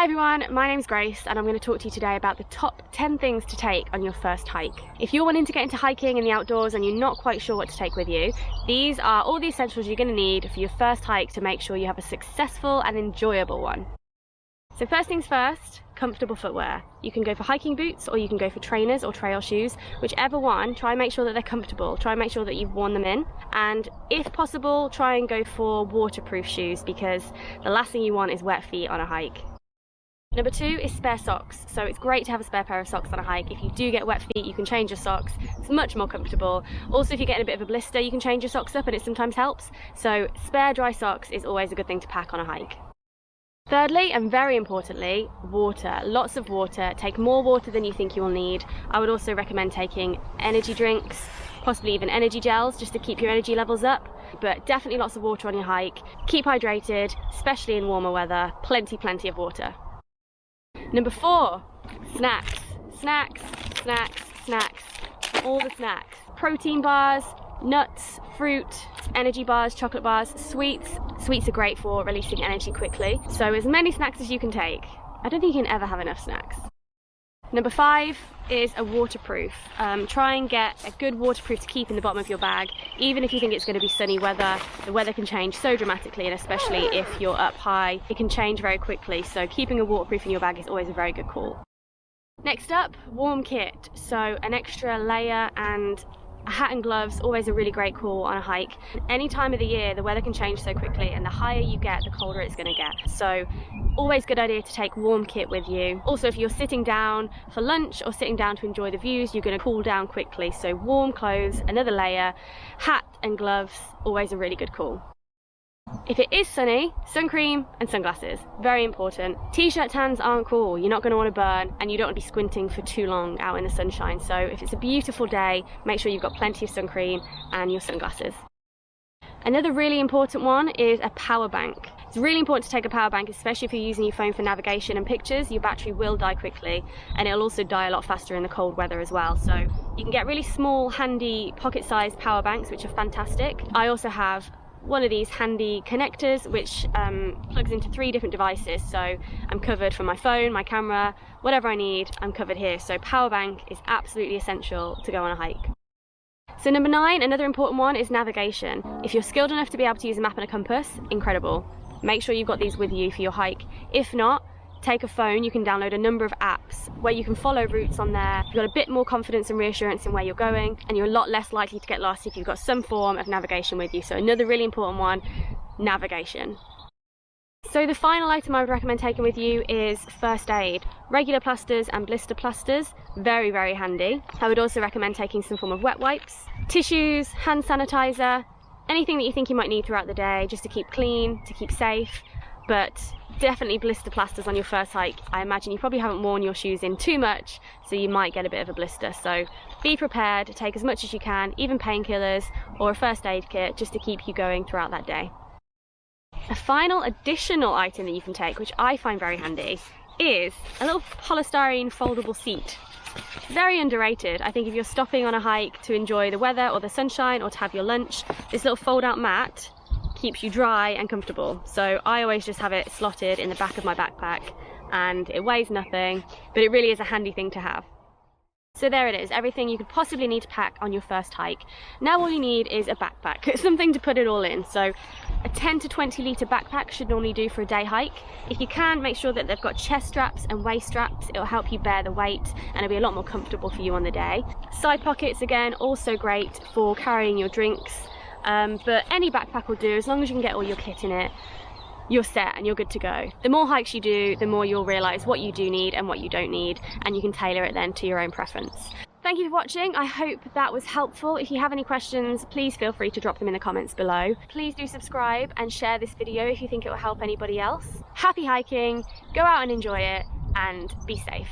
everyone, my name's Grace and I'm going to talk to you today about the top 10 things to take on your first hike. If you're wanting to get into hiking in the outdoors and you're not quite sure what to take with you, these are all the essentials you're going to need for your first hike to make sure you have a successful and enjoyable one. So first things first, comfortable footwear. You can go for hiking boots or you can go for trainers or trail shoes. Whichever one, try and make sure that they're comfortable. Try and make sure that you've worn them in. And if possible, try and go for waterproof shoes because the last thing you want is wet feet on a hike. Number 2 is spare socks. So it's great to have a spare pair of socks on a hike. If you do get wet feet, you can change your socks. It's much more comfortable. Also, if you're getting a bit of a blister, you can change your socks up and it sometimes helps. So spare dry socks is always a good thing to pack on a hike. Thirdly, and very importantly, water. Lots of water. Take more water than you think you will need. I would also recommend taking energy drinks, possibly even energy gels, just to keep your energy levels up. But definitely lots of water on your hike. Keep hydrated, especially in warmer weather. Plenty of water. Number 4, snacks. Snacks. All the snacks. Protein bars, nuts, fruit, energy bars, chocolate bars, sweets. Sweets are great for releasing energy quickly. So as many snacks as you can take. I don't think you can ever have enough snacks. Number 5 is a waterproof. Try and get a good waterproof to keep in the bottom of your bag. Even if you think it's going to be sunny weather, the weather can change so dramatically, and especially if you're up high, it can change very quickly. So keeping a waterproof in your bag is always a very good call. Next up, warm kit. So an extra layer and a hat and gloves, always a really great call on a hike. Any time of the year, the weather can change so quickly, and the higher you get, the colder it's going to get. So always a good idea to take warm kit with you. Also, if you're sitting down for lunch or sitting down to enjoy the views, you're going to cool down quickly. So warm clothes, another layer, hat and gloves, always a really good call. If it is sunny, sun cream and sunglasses, very important. T-shirt tans aren't cool, you're not going to want to burn, and you don't want to be squinting for too long out in the sunshine. So if it's a beautiful day, make sure you've got plenty of sun cream and your sunglasses. Another really important one is a power bank. It's really important to take a power bank, especially if you're using your phone for navigation and pictures. Your battery will die quickly, and it'll also die a lot faster in the cold weather as well. So you can get really small, handy, pocket-sized power banks, which are fantastic. I also have one of these handy connectors which plugs into 3 different devices, so I'm covered from my phone, my camera, whatever I need, I'm covered here. So power bank is absolutely essential to go on a hike. So number 9, another important one is navigation. If you're skilled enough to be able to use a map and a compass, incredible. Make sure you've got these with you for your hike. If not, take a phone. You can download a number of apps where you can follow routes on there. You've got a bit more confidence and reassurance in where you're going, and you're a lot less likely to get lost if you've got some form of navigation with you. So another really important one, navigation. So the final item I would recommend taking with you is first aid. Regular plasters and blister plasters, very handy. I would also recommend taking some form of wet wipes, tissues, hand sanitizer, anything that you think you might need throughout the day just to keep clean, to keep safe. But definitely blister plasters on your first hike. I imagine you probably haven't worn your shoes in too much, so you might get a bit of a blister. So be prepared, take as much as you can, even painkillers or a first aid kit, just to keep you going throughout that day. A final additional item that you can take, which I find very handy, is a little polystyrene foldable seat. Very underrated. I think if you're stopping on a hike to enjoy the weather or the sunshine or to have your lunch, this little fold out mat keeps you dry and comfortable. So I always just have it slotted in the back of my backpack, and it weighs nothing, but it really is a handy thing to have. So there it is, everything you could possibly need to pack on your first hike. Now all you need is a backpack, something to put it all in. So a 10 to 20 litre backpack should normally do for a day hike. If you can, make sure that they've got chest straps and waist straps. It'll help you bear the weight and it'll be a lot more comfortable for you on the day. Side pockets, again, also great for carrying your drinks. But any backpack will do, as long as you can get all your kit in it. You're set and you're good to go. The more hikes you do, the more you'll realise what you do need and what you don't need, and you can tailor it then to your own preference. Thank you for watching. I hope that was helpful. If you have any questions, please feel free to drop them in the comments below. Please do subscribe and share this video if you think it will help anybody else. Happy hiking, go out and enjoy it, and be safe.